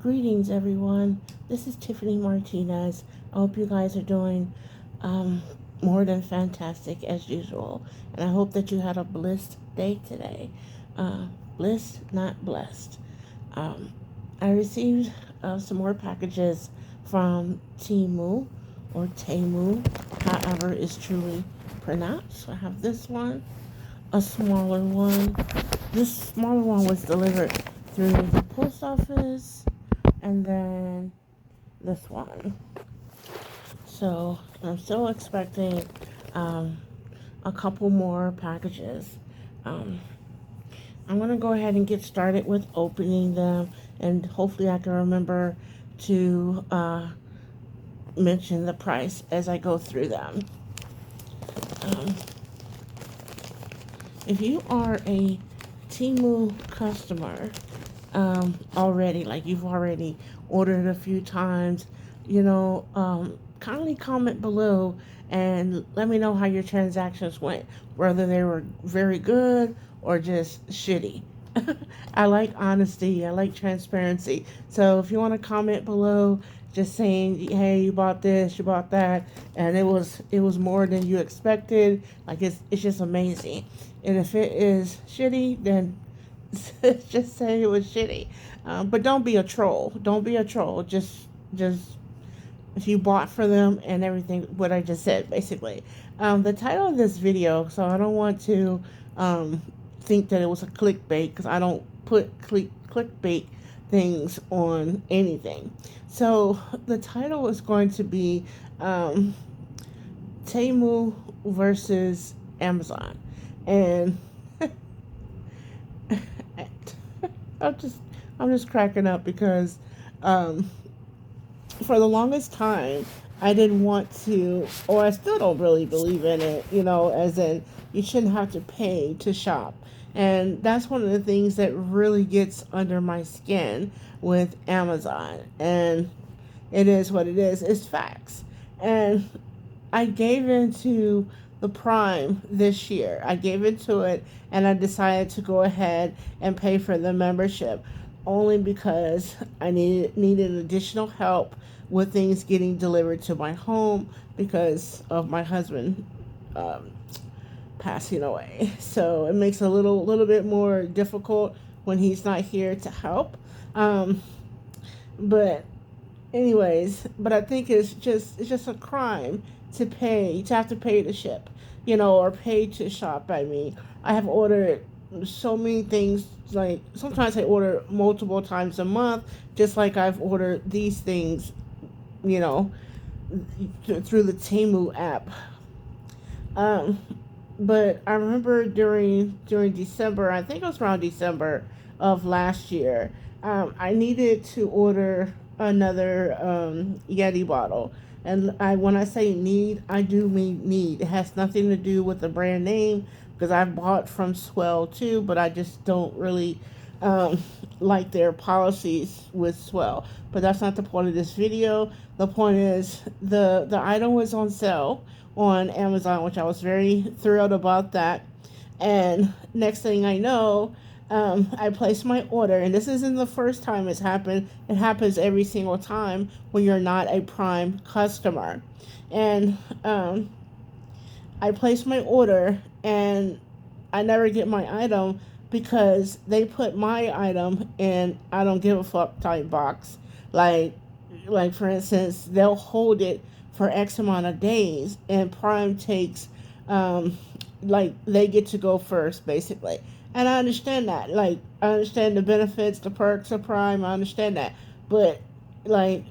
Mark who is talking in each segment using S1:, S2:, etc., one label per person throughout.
S1: Greetings, everyone. This is Tiffany Martinez. I hope you guys are doing um, more than fantastic as usual. And I hope that you had a blessed day today. Blessed, not blessed. Um, I received some more packages from Timu or Temu, however it's truly pronounced. So I have this one, a smaller one. This smaller one was delivered through the post office, and then this one. So I'm still expecting um, a couple more packages. Um, I'm gonna go ahead and get started with opening them, and hopefully I can remember to mention the price as I go through them. Um, if you are a Temu customer already, like you've already ordered a few times, kindly comment below and let me know how your transactions went, whether they were very good or just shitty. I like honesty, I like transparency. So if you want to comment below, just saying, hey, you bought this, you bought that, and it was more than you expected. Like it's just amazing. And if it is shitty, then just say it was shitty. But don't be a troll. Don't be a troll. Just if you bought for them and everything, what I just said, basically. The title of this video, so I don't want to um, think that it was a clickbait because I don't put clickbait things on anything. So the title is going to be um, Temu versus Amazon, and I'm just I'm just cracking up because um, for the longest time I didn't want to, or I still don't really believe in it. As in you shouldn't have to pay to shop, and that's one of the things that really gets under my skin with Amazon. And it is what it is. It's facts. And I gave into the Prime this year. I gave into it and I decided to go ahead and pay for the membership only because I needed additional help with things getting delivered to my home because of my husband um, passing away. So it makes it a little bit more difficult when he's not here to help. Um, but but I think it's just a crime to have to pay to ship, or pay to shop. I mean, I have ordered so many things. Like sometimes I order multiple times a month, just like I've ordered these things, you know, through the Temu app. Um, but I remember during December, I think it was around December of last year, I needed to order another Yeti bottle. And when I say need, I do mean need. It has nothing to do with the brand name because I've bought from Swell too, but I just don't really um, like their policies with Swell. But that's not the point of this video. The point is the item was on sale on Amazon, which I was very thrilled about that. And next thing I know, I placed my order, and this isn't the first time it's happened. It happens every single time when you're not a Prime customer. And I placed my order, and I never get my item because they put my item in I don't give a fuck type box. Like, like for instance, they'll hold it for X amount of days, and Prime takes, um, like they get to go first, basically. And I understand that. Like, I understand the benefits, the perks of Prime. I understand that, but like,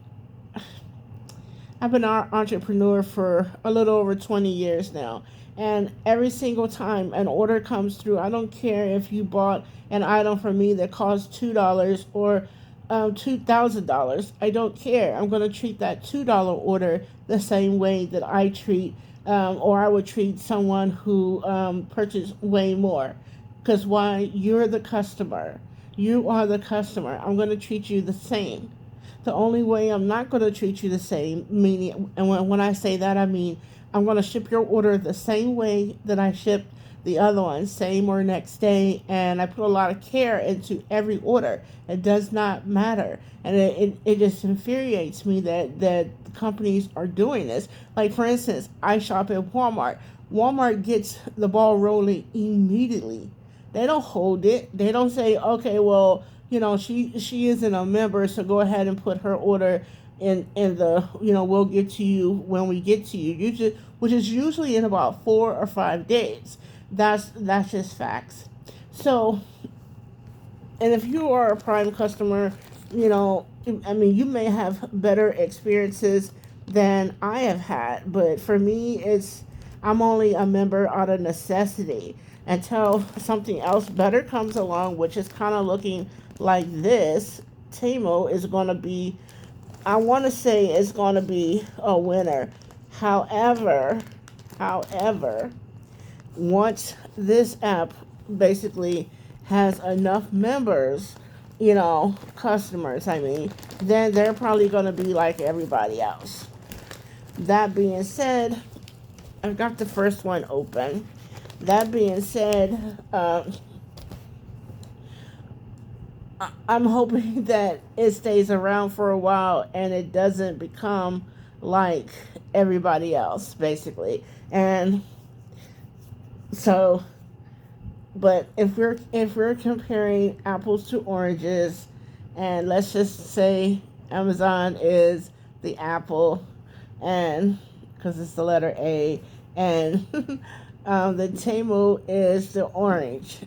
S1: I've been an entrepreneur for a little over 20 years now. And every single time an order comes through, I don't care if you bought an item from me that costs $2 or $2,000. I don't care. I'm going to treat that $2 order the same way that I treat, or I would treat someone who purchased way more. Because why? You're the customer. You are the customer. I'm going to treat you the same. The only way I'm not going to treat you the same, meaning, and when I say that, I mean I'm going to ship your order the same way that I shipped the other one, same or next day. And I put a lot of care into every order. It does not matter. And it just infuriates me that companies are doing this. Like, for instance, I shop at Walmart. Walmart gets the ball rolling immediately. They don't hold it. They don't say, okay, well, she isn't a member, so go ahead and put her order in the, we'll get to you when we get to you. Usually, which is usually in about 4 or 5 days. That's just facts. So, and if you are a Prime customer, I mean, you may have better experiences than I have had, but for me, I'm only a member out of necessity until something else better comes along, which is kind of looking like this. Temu is going to be, I want to say, it's going to be a winner. However, however, once this app basically has enough members, customers, I mean, then they're probably going to be like everybody else. That being said, I've got the first one open. That being said, I'm hoping that it stays around for a while and it doesn't become like everybody else, basically. And so, but if we're comparing apples to oranges, and let's just say Amazon is the apple, and because it's the letter A, and the Temu is the orange.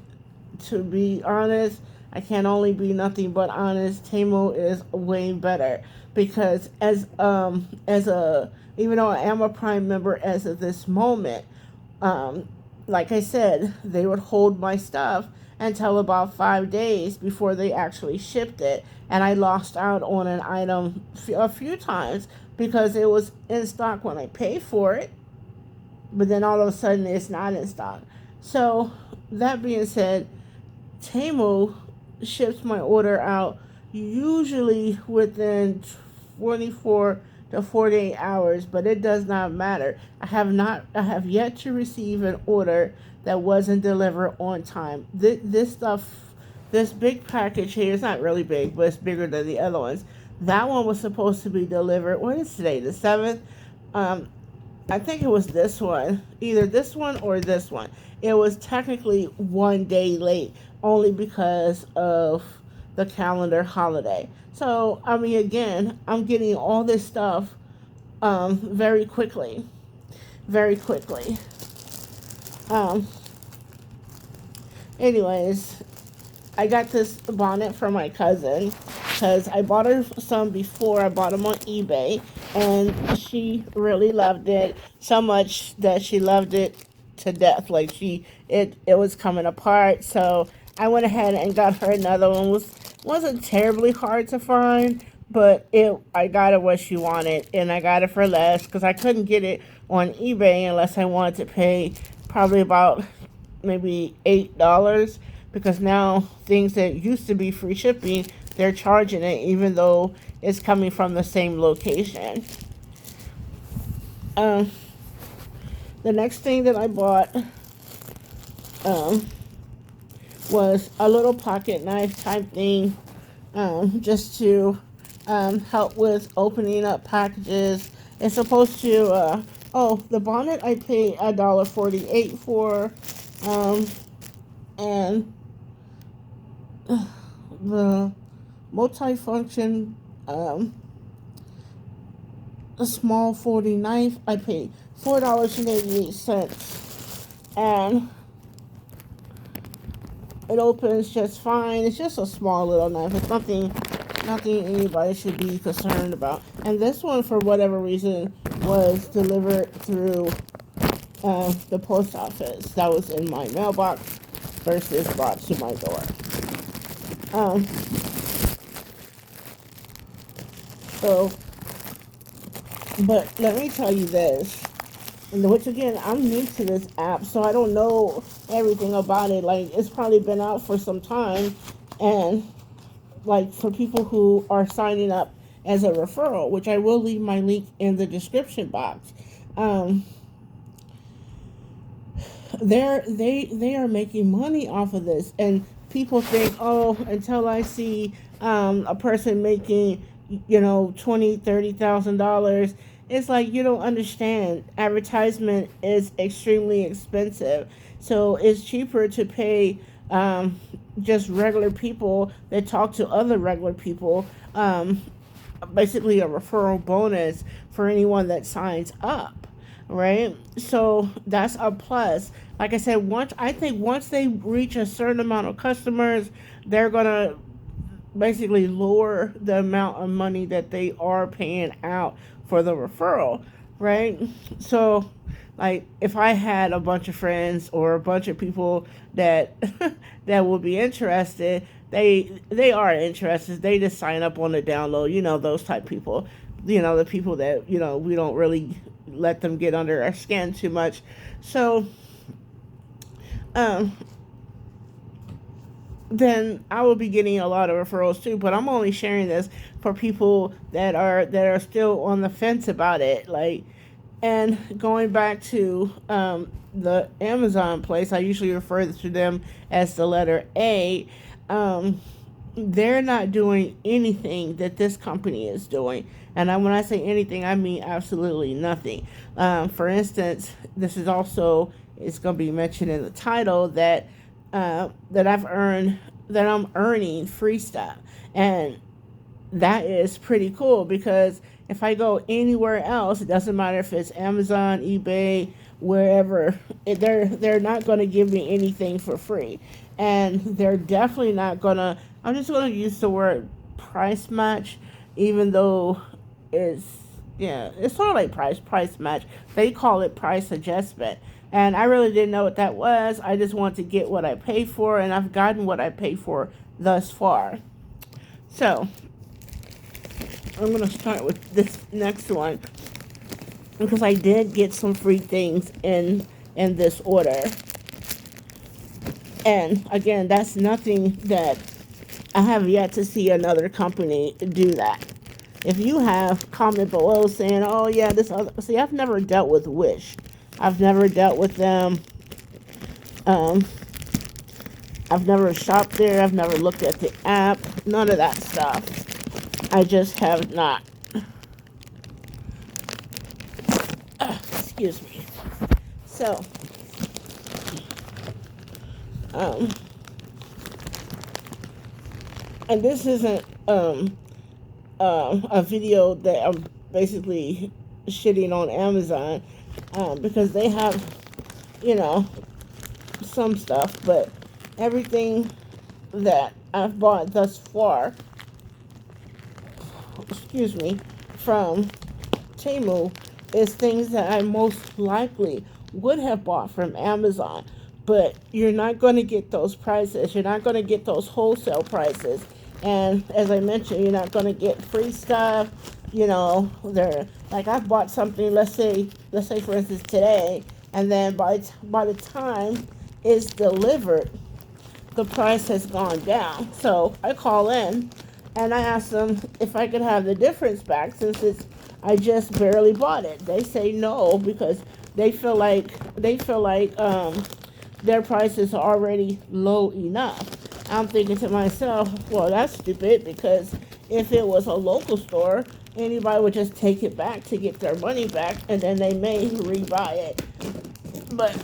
S1: To be honest, I can only be nothing but honest. Temu is way better because as a even though I am a Prime member as of this moment, um, like I said, they would hold my stuff until about 5 days before they actually shipped it, and I lost out on an item a few times because it was in stock when I paid for it, but then all of a sudden it's not in stock. So that being said, Temu ships my order out usually within 24 to 48 hours, but it does not matter. I have yet to receive an order that wasn't delivered on time. This stuff, this big package here, it's not really big, but it's bigger than the other ones. That one was supposed to be delivered. What is today? The 7th? Um, I think it was this one, either this one or this one. It was technically one day late, only because of the calendar holiday. So, I mean, again, I'm getting all this stuff very quickly. Very quickly. Um, anyways, I got this bonnet from my cousin because I bought her some before. I bought them on eBay, and she really loved it so much that she loved it to death. Like it was coming apart. So I went ahead and got her another one. Wasn't terribly hard to find, but I got her what she wanted, and I got it for less because I couldn't get it on eBay unless I wanted to pay probably about maybe $8, because now things that used to be free shipping, they're charging it even though it's coming from the same location. Um, the next thing that I bought um, was a little pocket knife type thing, just to help with opening up packages. It's supposed to, the bonnet I paid $1.48 for, and the multifunction, a small folding knife, I paid $4.88, and it opens just fine. It's just a small little knife. It's nothing anybody should be concerned about. And this one, for whatever reason, was delivered through the post office. That was in my mailbox versus brought to my door. Um, so, but let me tell you this, which again, I'm new to this app, so I don't know everything about it. Like, it's probably been out for some time, and like for people who are signing up as a referral, which I will leave my link in the description box. they are making money off of this, and people think, oh, until I see a person making, 20, 30,000 dollars. It's like you don't understand. Advertisement is extremely expensive, so it's cheaper to pay just regular people that talk to other regular people. Basically a referral bonus for anyone that signs up, right? So that's a plus. Like I said, once they reach a certain amount of customers, they're gonna basically lower the amount of money that they are paying out for the referral, right? So, like, if I had a bunch of friends or a bunch of people that that would be interested, they are interested. They just sign up on the download. Those type people. The people that we don't really let them get under our skin too much. So, um, then I will be getting a lot of referrals too. But I'm only sharing this for people that are still on the fence about it. Like, and going back to the Amazon place, I usually refer to them as the letter A. Um, they're not doing anything that this company is doing. And when I say anything, I mean absolutely nothing. For instance, this is also, it's going to be mentioned in the title that that I'm earning free stuff, and that is pretty cool because if I go anywhere else, it doesn't matter if it's Amazon, eBay, wherever, they're not going to give me anything for free, and they're definitely not going to. I'm just going to use the word price match, even though it's it's sort of like price match. They call it price adjustment. And I really didn't know what that was. I just want to get what I paid for, and I've gotten what I paid for thus far. So, I'm going to start with this next one because I did get some free things in this order. And again, that's nothing that I have yet to see another company do that. If you have, comment below saying, "Oh yeah, this other." See, I've never dealt with Wish. I've never dealt with them. Um, I've never shopped there. I've never looked at the app. None of that stuff. I just have not. Excuse me. So, um, and this isn't a video that I'm basically shitting on Amazon because they have, you know, some stuff, but everything that I've bought thus far, excuse me, from Temu is things that I most likely would have bought from Amazon. But you're not going to get those prices. You're not going to get those wholesale prices. And as I mentioned, you're not going to get free stuff. They're like, I've bought something, let's say for instance today, and then by the time it's delivered, the price has gone down. So I call in and I ask them if I could have the difference back since I just barely bought it. They say no because they feel like their price is already low enough. I'm thinking to myself, well, that's stupid because if it was a local store, anybody would just take it back to get their money back and then they may rebuy it. But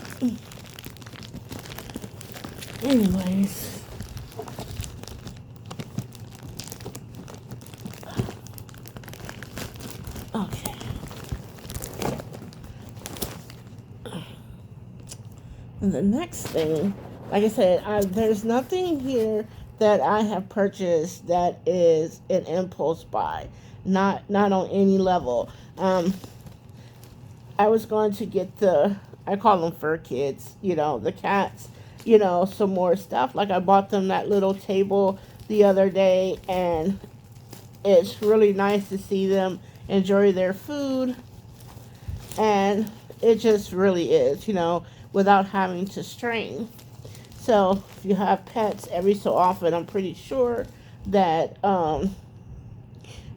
S1: anyways, okay. And the next thing, like I said, there's nothing here that I have purchased that is an impulse buy. Not on any level. I was going to get I call them fur kids, the cats, some more stuff. Like I bought them that little table the other day, and it's really nice to see them enjoy their food, and it just really is, without having to strain. So if you have pets every so often, I'm pretty sure that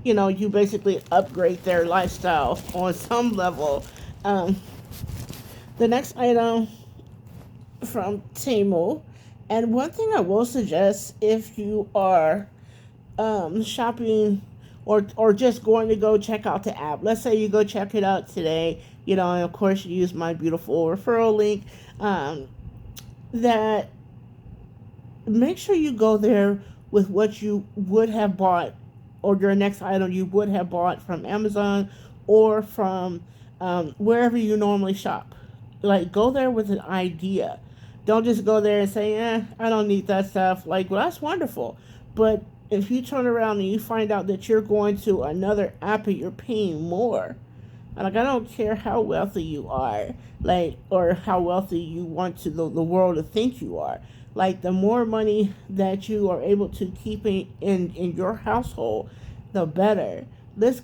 S1: you basically upgrade their lifestyle on some level. Um, the next item from Temu. And one thing I will suggest if you are shopping or just going to go check out the app. Let's say you go check it out today, and of course you use my beautiful referral link. That make sure you go there with what you would have bought or your next item you would have bought from Amazon or from wherever you normally shop. Like, go there with an idea. Don't just go there and say, I don't need that stuff. Like, well, that's wonderful. But if you turn around and you find out that you're going to another app and you're paying more, like, I don't care how wealthy you are, like, or how wealthy you want the world to think you are. Like, the more money that you are able to keep in your household, the better.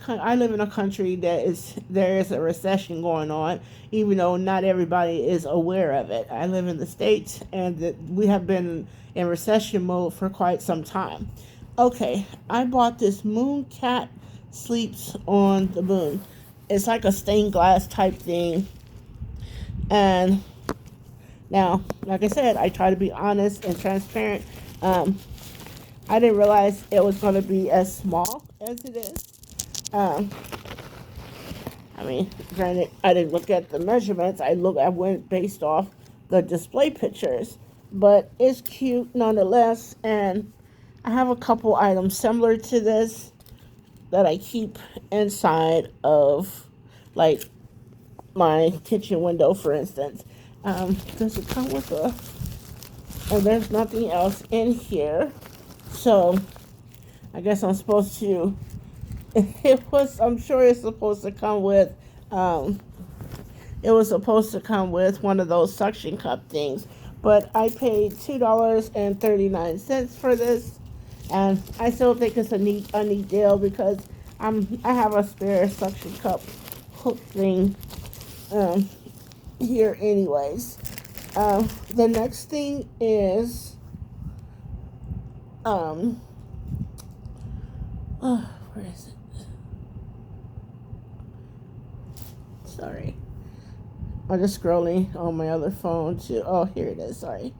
S1: I live in a country there is a recession going on, even though not everybody is aware of it. I live in the States, and we have been in recession mode for quite some time. Okay, I bought this Moon Cat Sleeps on the Moon. It's like a stained glass type thing. And now, like I said, I try to be honest and transparent. I didn't realize it was going to be as small as it is. Um, I mean, granted, I didn't look at the measurements. I went based off the display pictures, but it's cute nonetheless. And I have a couple items similar to this that I keep inside of, like, my kitchen window, for instance. Does it come with a? And there's nothing else in here, so I guess I'm supposed to. I'm sure it's supposed to come with. It was supposed to come with one of those suction cup things, but I paid $2.39 for this, and I still think it's a neat deal because I have a spare suction cup hook thing here anyways. The next thing is where is it? Sorry. I'm just scrolling on my other phone to here it is, sorry.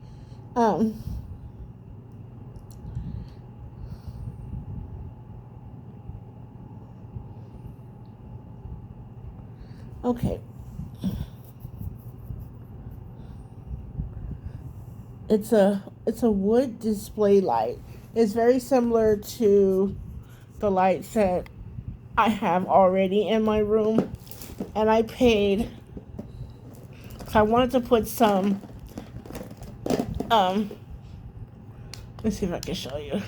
S1: Okay. It's a wood display light. It's very similar to the lights that I have already in my room, and I paid. I wanted to put some. Let's see if I can show you.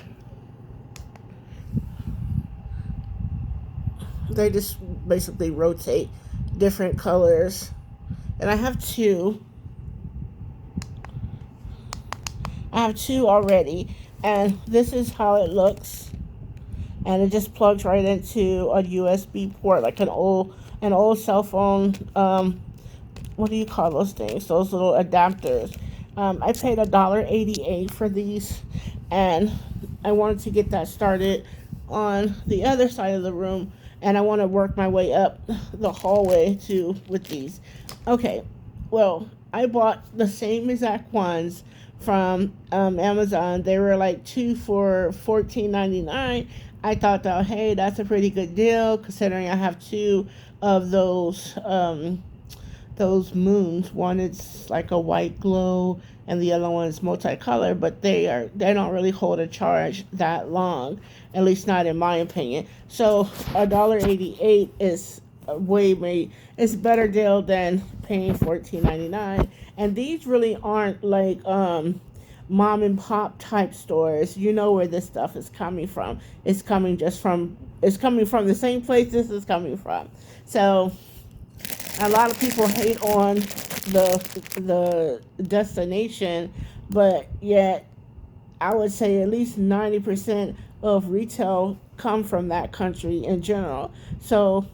S1: They just basically rotate different colors, and I have two. I have two already, and this is how it looks. And it just plugs right into a USB port, like an old cell phone. What do you call those things? Those little adapters. I paid $1.88 for these, and I wanted to get that started on the other side of the room, and I want to work my way up the hallway with these. Okay, well, I bought the same exact ones from Amazon. They were like two for $14.99. I thought that, hey, that's a pretty good deal considering I have two of those moons. One is like a white glow, and the other one is multicolor. But they don't really hold a charge that long, at least not in my opinion. So $1.88 is it's a better deal than paying $14.99. And these really aren't like mom and pop type stores. You know where this stuff is coming from. It's coming from the same place this is coming from. So a lot of people hate on the destination, but yet I would say at least 90% of retail come from that country in general. So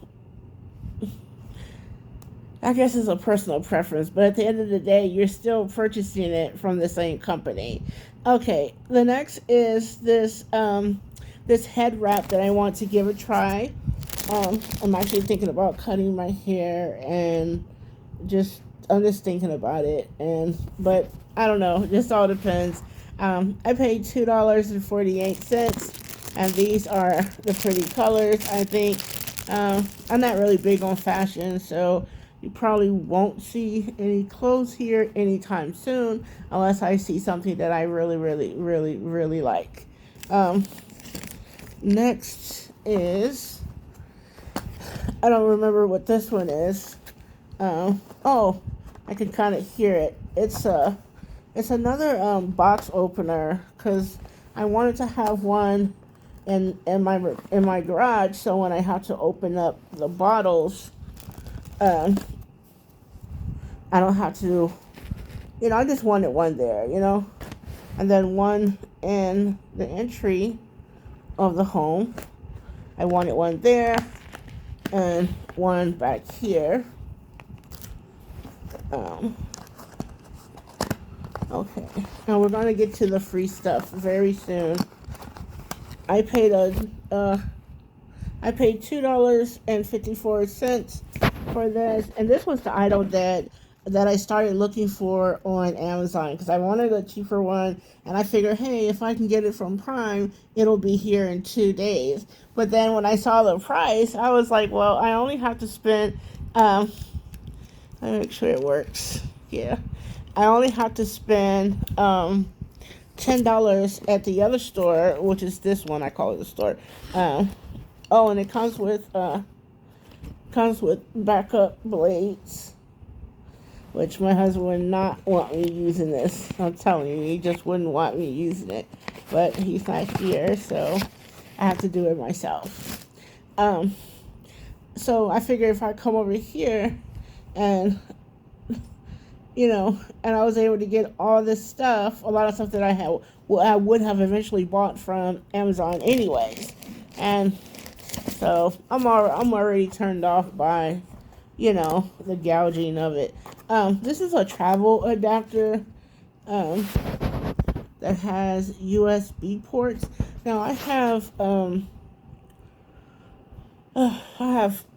S1: I guess it's a personal preference, but at the end of the day, you're still purchasing it from the same company. Okay, the next is this head wrap that I want to give a try. I'm actually thinking about cutting my hair and just I'm just thinking about it, but I don't know. This all depends. I paid $2.48, and these are the pretty colors. I think I'm not really big on fashion, so you probably won't see any clothes here anytime soon, unless I see something that I really, really, really, really like. Um, Next is, I don't remember what this one is. Oh, I can kind of hear it. It's another box opener because I wanted to have one in my garage, so when I have to open up the bottles, um, I don't have to. I just wanted one there, and then one in the entry of the home. I wanted one there and one back here. Um, okay, now we're gonna get to the free stuff very soon. I paid $2.54 for this, and this was the item that I started looking for on Amazon because I wanted a cheaper one, and I figured, hey, if I can get it from Prime, it'll be here in 2 days. But then when I saw the price, I was like, well, I only have to spend. Let me make sure it works. Yeah, I only have to spend $10 at the other store, which is this one. I call it the store. Oh, and it comes with backup blades, which my husband would not want me using this. I'm telling you, he just wouldn't want me using it. But he's not here, so I have to do it myself. So I figured if I come over here and and I was able to get all this stuff, a lot of stuff that I would have eventually bought from Amazon anyways. And so I'm already turned off by, the gouging of it. This is a travel adapter that has USB ports. Now I have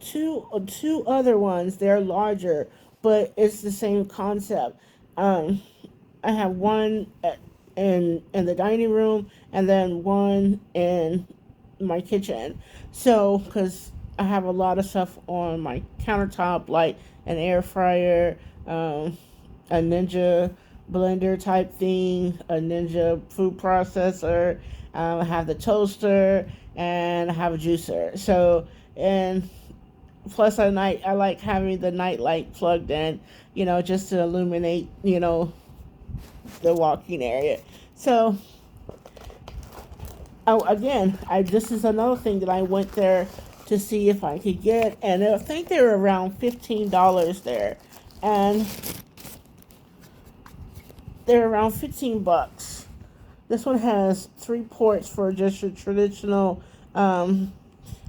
S1: two other ones. They're larger, but it's the same concept. I have one in the dining room, and then one in my kitchen. So, because I have a lot of stuff on my countertop, like an air fryer, a Ninja blender type thing, a Ninja food processor. I have the toaster, and I have a juicer. So, and plus I like having the night light plugged in, just to illuminate, the walking area. So, again, this is another thing that I went there to see if I could get, and I think they were around $15 there, and they're around $15. This one has 3 ports for just your traditional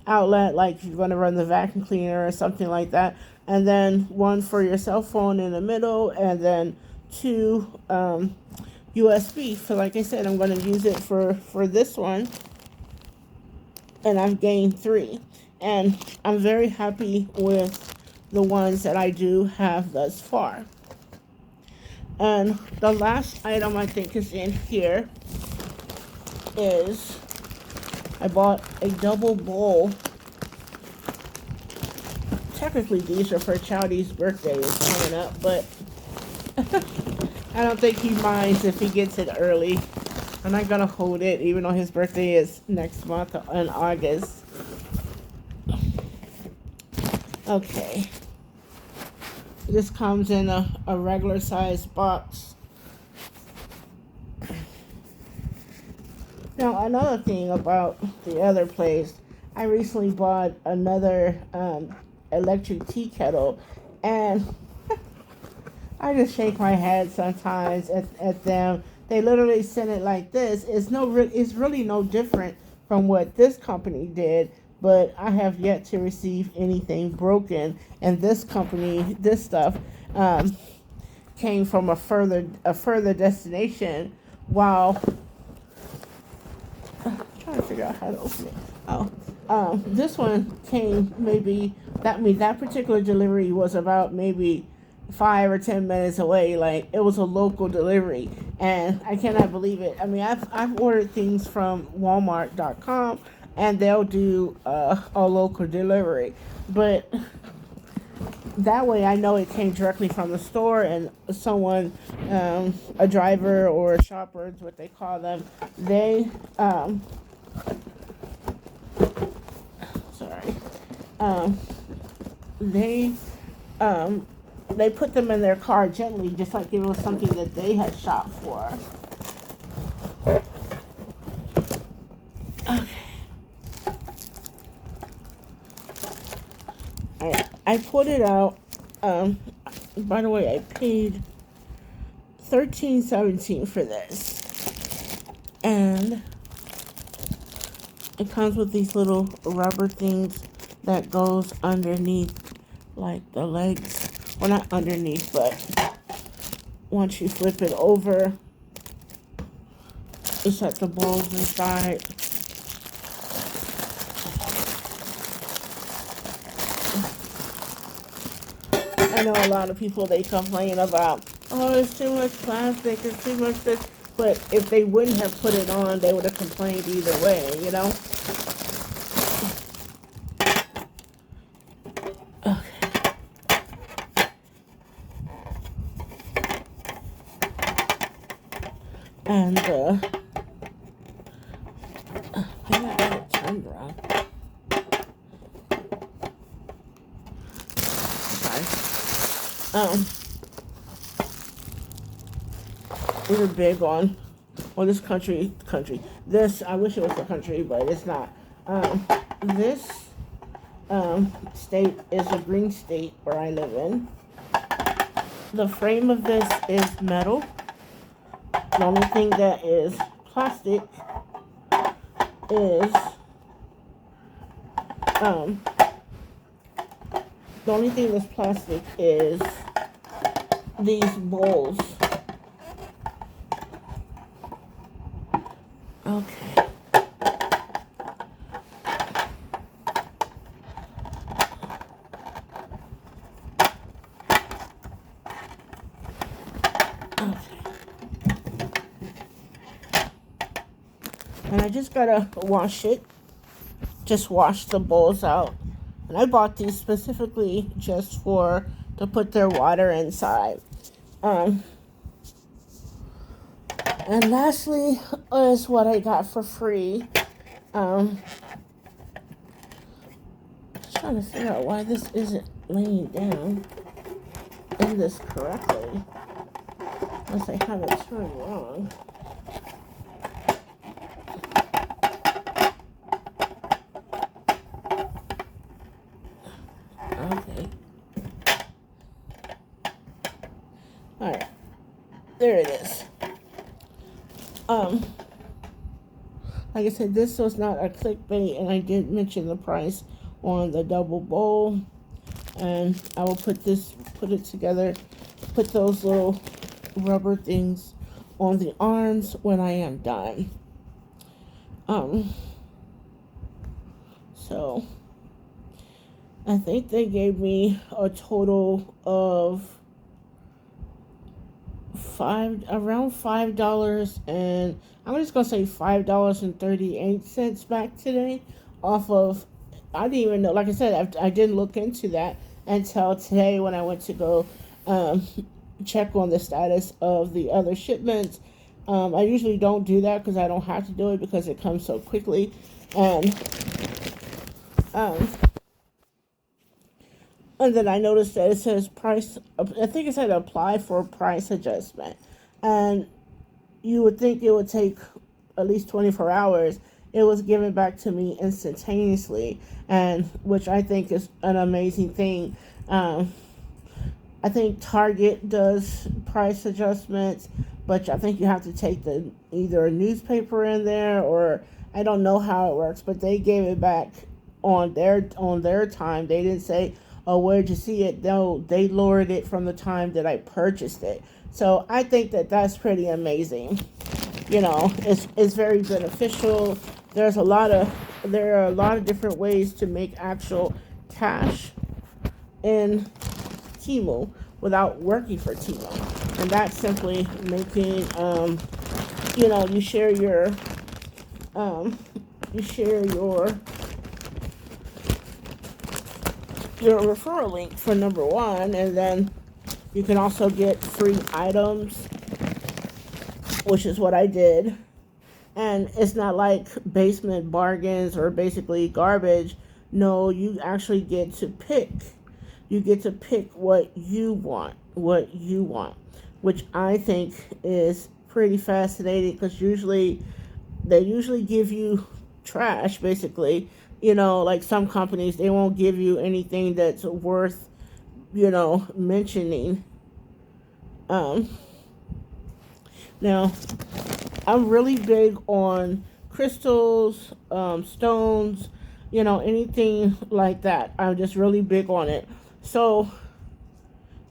S1: outlet, like if you're going to run the vacuum cleaner or something like that, and then one for your cell phone in the middle, and then 2 USB. So like I said, I'm going to use it for this one, and I've gained 3, and I'm very happy with the ones that I do have thus far. And the last item I think is in here is I bought a double bowl. Technically, these are for Chowdy's birthday is coming up, but I don't think he minds if he gets it early. I'm not gonna hold it, even though his birthday is next month in August. Okay. This comes in a regular sized box. Now, another thing about the other place, I recently bought another electric tea kettle, and I just shake my head sometimes at them. They literally send it like this. It's really no different from what this company did, but I have yet to receive anything broken. And this company, this stuff, came from a further destination. While I'm trying to figure out how to open it. This one came that particular delivery was about maybe 5 or 10 minutes away. Like, it was a local delivery, and I cannot believe it. I mean, I've ordered things from Walmart.com, and they'll do a local delivery, but that way I know it came directly from the store, and someone, a driver or a shopper is what they call them. They sorry, um, they um, they put them in their car gently, just like it was something that they had shopped for. Okay. I put it out. By the way, I paid $13.17 for this, and it comes with these little rubber things that goes underneath, like the legs. Well, not underneath, but once you flip it over, it's at the bowls inside. I know a lot of people, they complain about, oh, it's too much plastic, it's too much this. But if they wouldn't have put it on, they would have complained either way, you know? Okay. And, maybe I got it turned around. Sorry. We're big on, well, this this, I wish it was a country, but it's not. This state is a green state where I live in. The frame of this is metal. The only thing that is plastic is, the only thing that's plastic is these bowls. Okay. And I just gotta wash it. Just wash the bowls out. And I bought these specifically just to put their water inside. And lastly is what I got for free. Just trying to figure out why this isn't laying down in this correctly. Unless I have it turned wrong. Okay. Alright. There it is. Like I said, this was not a clickbait, and I did mention the price on the double bowl. And I will put it together, put those little rubber things on the arms when I am done. So I think they gave me a total of around $5, and I'm just gonna say $5.38 back today off of, I didn't even know, like I said, I didn't look into that until today when I went to go check on the status of the other shipments. I usually don't do that because I don't have to do it because it comes so quickly. And then I noticed that it says price, I think it said apply for price adjustment. And you would think it would take at least 24 hours. It was given back to me instantaneously, and which I think is an amazing thing. I think Target does price adjustments, but I think you have to take either a newspaper in there, or I don't know how it works, but they gave it back on their time. They didn't say, oh, where'd you see it? No, they lowered it from the time that I purchased it. So I think that that's pretty amazing. You know, it's very beneficial. There are a lot of different ways to make actual cash in Temu, without working for too long. And that's simply making, you know, um, you share your referral link for number one, and then you can also get free items, which is what I did. And it's not like basement bargains or basically garbage. No, you actually get to pick. You get to pick what you want, which I think is pretty fascinating because they usually give you trash, basically. You know, like some companies, they won't give you anything that's worth, you know, mentioning. Um, Now, I'm really big on crystals, stones, you know, anything like that. I'm just really big on it. So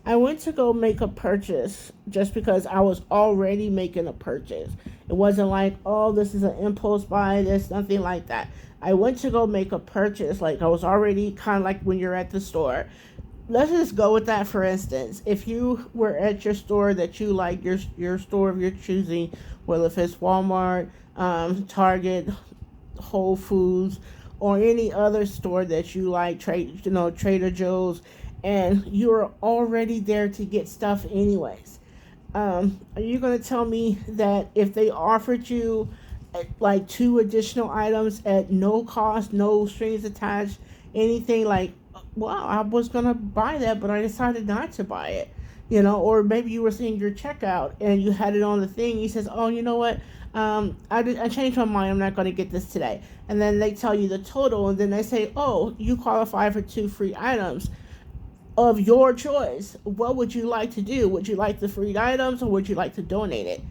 S1: I went to go make a purchase just because I was already making a purchase. It wasn't like, oh, this is an impulse buy, there's nothing like that. I went to go make a purchase, like I was already kind of like when you're at the store. Let's just go with that for instance. If you were at your store that you like, your store of your choosing, whether if it's Walmart, Target, Whole Foods, or any other store that you like, Trader Joe's, and you're already there to get stuff anyways. Are you going to tell me that if they offered you like two additional items at no cost, no strings attached, anything like, well, I was going to buy that, but I decided not to buy it? You know, or maybe you were seeing your checkout and you had it on the thing. He says, oh, you know what? I changed my mind. I'm not going to get this today. And then they tell you the total, and then they say, oh, you qualify for two free items of your choice. What would you like to do? Would you like the free items, or would you like to donate it?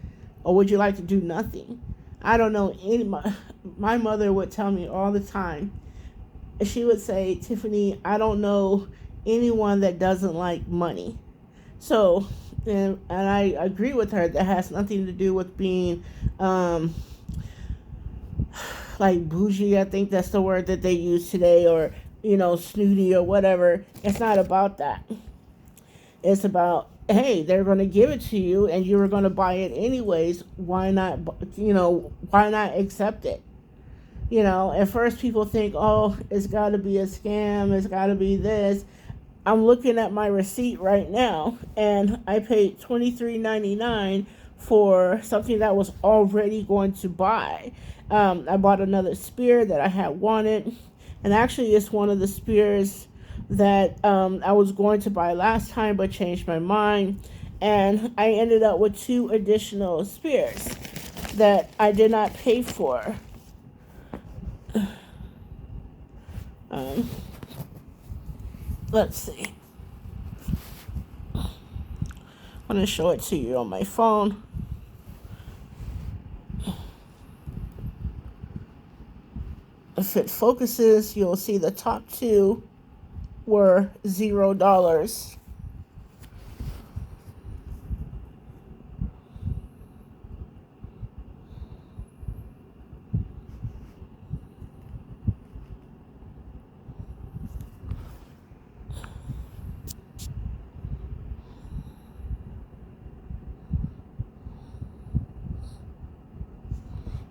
S1: Or would you like to do nothing? I don't know. My mother would tell me all the time. She would say, Tiffany, I don't know anyone that doesn't like money. So, and I agree with her. That has nothing to do with being like bougie. I think that's the word that they use today, or, you know, snooty or whatever. It's not about that. It's about, hey, they're going to give it to you and you were going to buy it anyways. Why not, why not accept it? You know, at first people think, oh, it's got to be a scam. It's got to be this. I'm looking at my receipt right now, and I paid $23.99 for something that was already going to buy. I bought another spear that I had wanted, and actually, it's one of the spears that I was going to buy last time, but changed my mind, and I ended up with two additional spears that I did not pay for. Let's see. I'm going to show it to you on my phone. If it focuses, you'll see the top two were $0.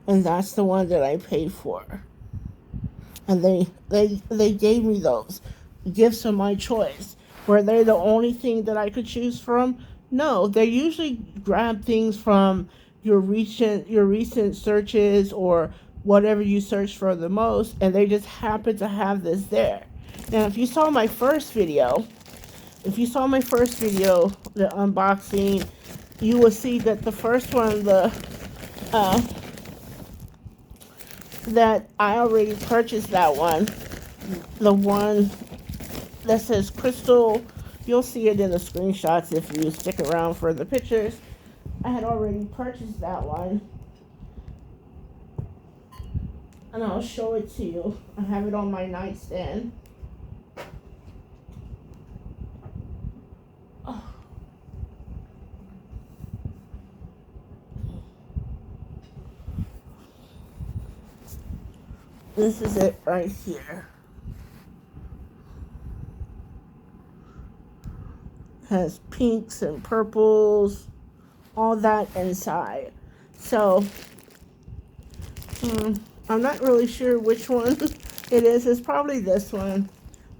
S1: And that's the one that I paid for. And they gave me those gifts of my choice. Were they the only thing that I could choose from? No, they usually grab things from your recent searches or whatever you search for the most, and they just happen to have this there. Now, if you saw my first video, the unboxing, you will see that the first one, the uh, that I already purchased that one. The one that says crystal, you'll see it in the screenshots if you stick around for the pictures. I had already purchased that one. And I'll show it to you. I have it on my nightstand. Oh. This is it right here. has pinks and purples, all that inside. So I'm not really sure which one it is. It's probably this one,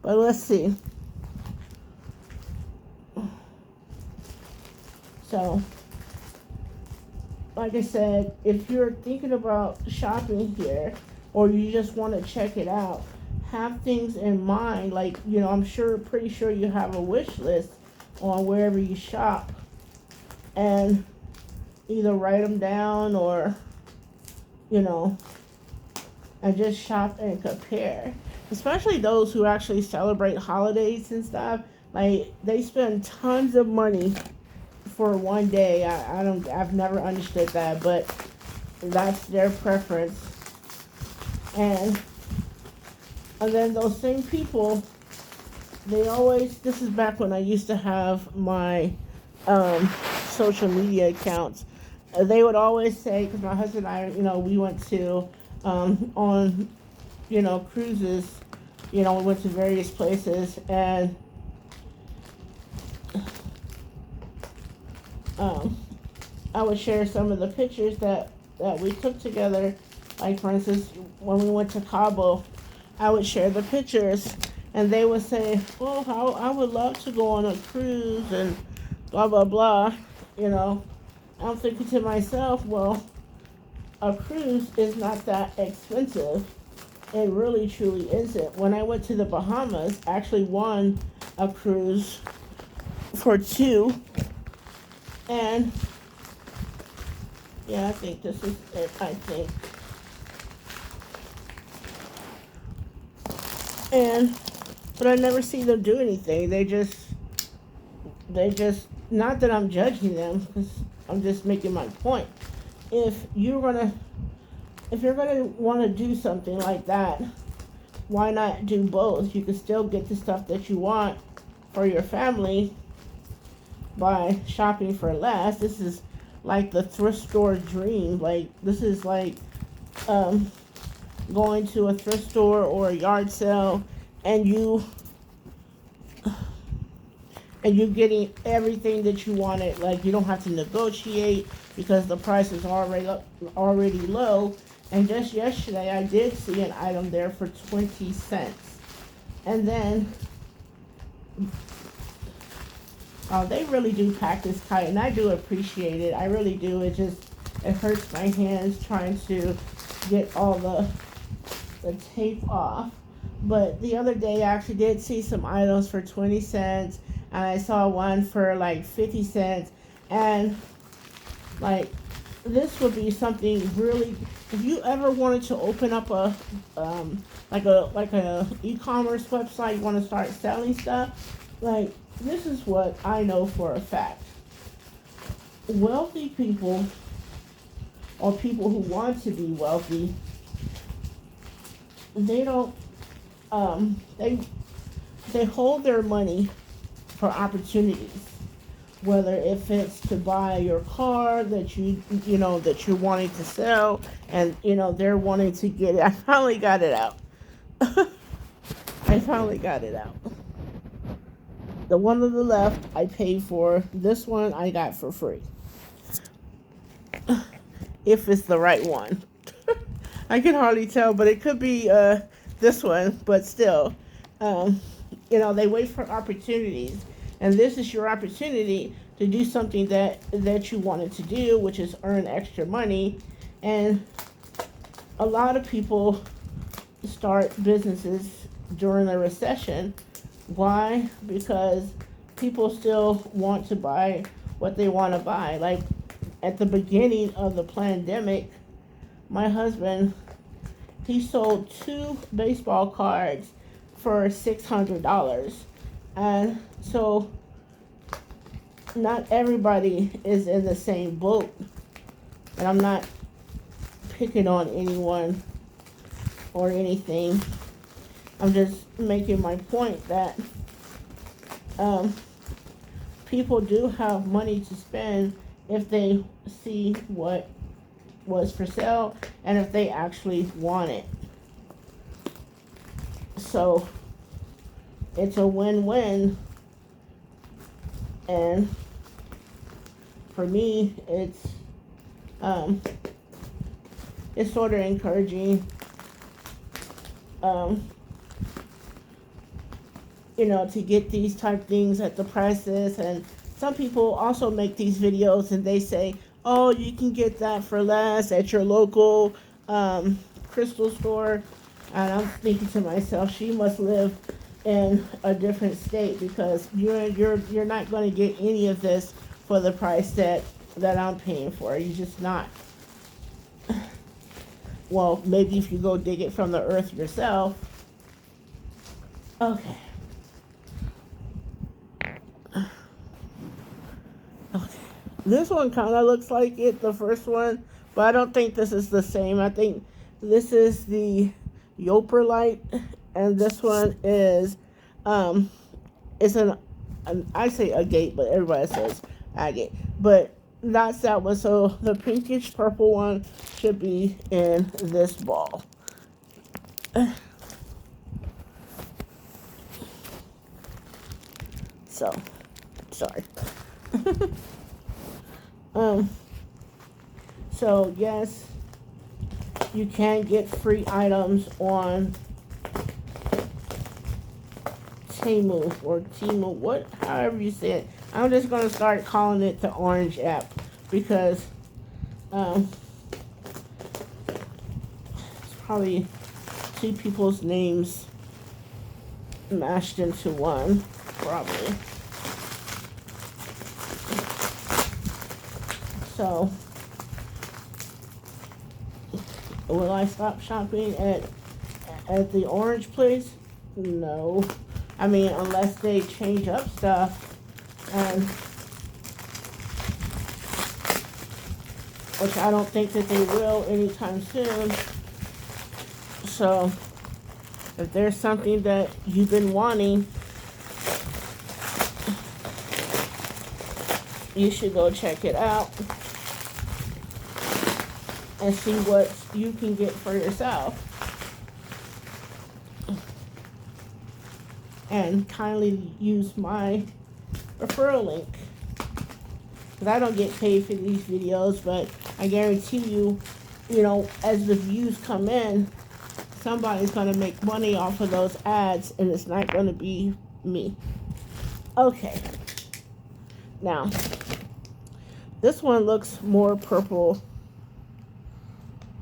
S1: but let's see. So, like I said, if you're thinking about shopping here or you just want to check it out, have things in mind. Like, I'm pretty sure you have a wish list on wherever you shop, and either write them down or, you know, and just shop and compare. Especially those who actually celebrate holidays and stuff. Like, they spend tons of money for one day. I've never understood that, but that's their preference. And then those same people, they always, this is back when I used to have my social media accounts. They would always say, because my husband and I, we went to on cruises. We went to various places, and I would share some of the pictures that we took together. Like, for instance, when we went to Cabo, I would share the pictures, and they would say, "Oh, how I would love to go on a cruise," and blah blah blah. I'm thinking to myself, well, a cruise is not that expensive. It really truly isn't. When I went to the Bahamas, I actually won a cruise for two, and yeah, I think this is it. I think. But I never see them do anything. They just, not that I'm judging them, because I'm just making my point. If you're gonna want to do something like that, why not do both? You can still get the stuff that you want for your family by shopping for less. This is like the thrift store dream. Like, this is like going to a thrift store or a yard sale, and you getting everything that you wanted. Like, you don't have to negotiate because the price is already low. And just yesterday, I did see an item there for 20 cents. And then, they really do pack this kite, and I do appreciate it. I really do. It hurts my hands trying to get all the tape off. But the other day, I actually did see some items for 20 cents, and I saw one for like 50 cents. And like, this would be something really, if you ever wanted to open up a e-commerce website, you want to start selling stuff, like, this is what I know for a fact. Wealthy people, or people who want to be wealthy, they don't they hold their money for opportunities, whether if it's to buy your car that that you're wanting to sell, and they're wanting to get it. I finally got it out. I finally got it out. The one on the left I paid for. This one I got for free, if it's the right one. I can hardly tell, but it could be this one. But still, they wait for opportunities, and this is your opportunity to do something that you wanted to do, which is earn extra money. And a lot of people start businesses during a recession. Why? Because people still want to buy what they want to buy. Like, at the beginning of the pandemic, my husband, he sold 2 baseball cards for $600. And so not everybody is in the same boat. And I'm not picking on anyone or anything. I'm just making my point that people do have money to spend if they see what was for sale and if they actually want it. So it's a win-win And for me, um, it's sort of encouraging, um, to get these type things at the prices. And some people also make these videos and they say, oh, you can get that for less at your local crystal store. And I'm thinking to myself, she must live in a different state, because you're not going to get any of this for the price that I'm paying for. You're just not. Well, maybe if you go dig it from the earth yourself. Okay. Okay. This one kind of looks like it, the first one, but I don't think this is the same. I think this is the Yoper light, and this one is, it's I say agate, but everybody says agate, but that's that one. So the pinkish purple one should be in this ball. So, sorry. um. So yes, you can get free items on Temu or Temu, however you say it. I'm just gonna start calling it the Orange app, because it's probably two people's names mashed into one, probably. So, will I stop shopping at the Orange place? No. I mean, unless they change up stuff, and which I don't think that they will anytime soon. So, if there's something that you've been wanting, you should go check it out and see what you can get for yourself. And kindly use my referral link, because I don't get paid for these videos, but I guarantee you, as the views come in, somebody's going to make money off of those ads, and it's not going to be me. Okay. Now, this one looks more purple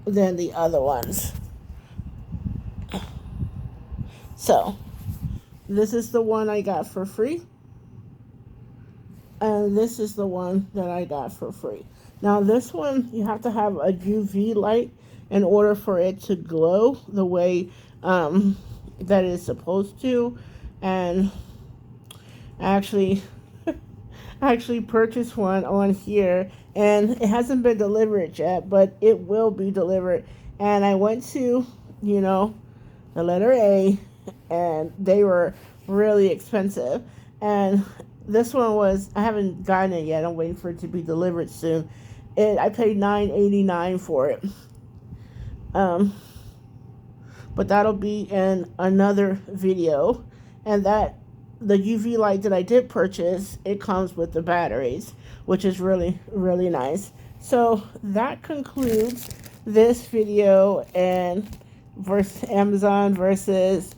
S1: than the other ones. So, this is the one I got for free. And this is the one that I got for free. Now, this one, you have to have a UV light in order for it to glow the way that it's supposed to. And actually purchased one on here, and it hasn't been delivered yet, but it will be delivered. And I went to, the letter A, and they were really expensive. And this one was, I haven't gotten it yet. I'm waiting for it to be delivered soon. I paid $9.89 for it. But that'll be in another video. And that the UV light that I did purchase, it comes with the batteries, which is really, really nice. So that concludes this video and Amazon versus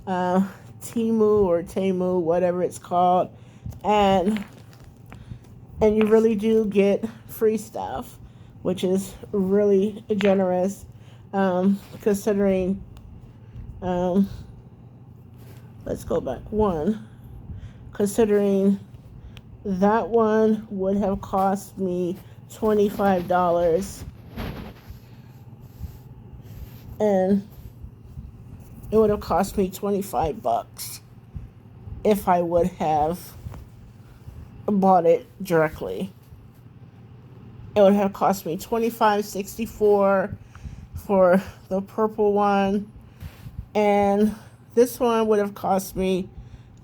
S1: Temu or Temu, whatever it's called. And you really do get free stuff, which is really generous, considering, let's go back one, considering that one would have cost me $25, and it would have cost me $25 if I would have bought it directly. It would have cost me $25.64 for the purple one, and this one would have cost me,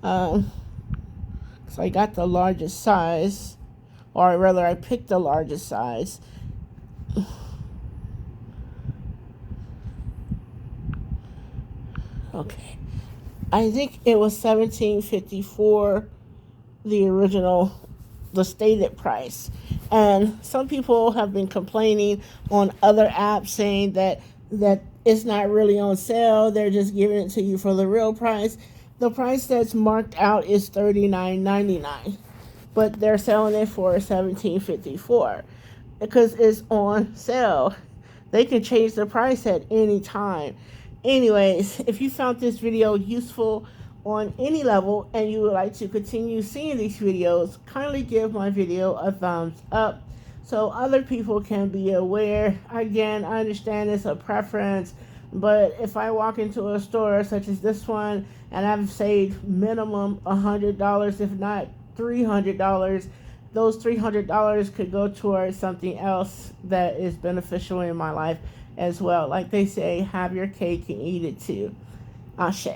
S1: so I got the largest size, or rather I picked the largest size. Okay, I think it was $17.54, the original the stated price. And some people have been complaining on other apps saying that it's not really on sale. They're just giving it to you for the real price. The price that's marked out is $39.99, but they're selling it for $17.54 because it's on sale. They can change the price at any time. Anyways, if you found this video useful on any level and you would like to continue seeing these videos, kindly give my video a thumbs up so other people can be aware. Again, I understand it's a preference, but if I walk into a store such as this one and I've saved minimum $100, if not $300, those $300 could go towards something else that is beneficial in my life as well. Like they say, have your cake and eat it too. Ashe.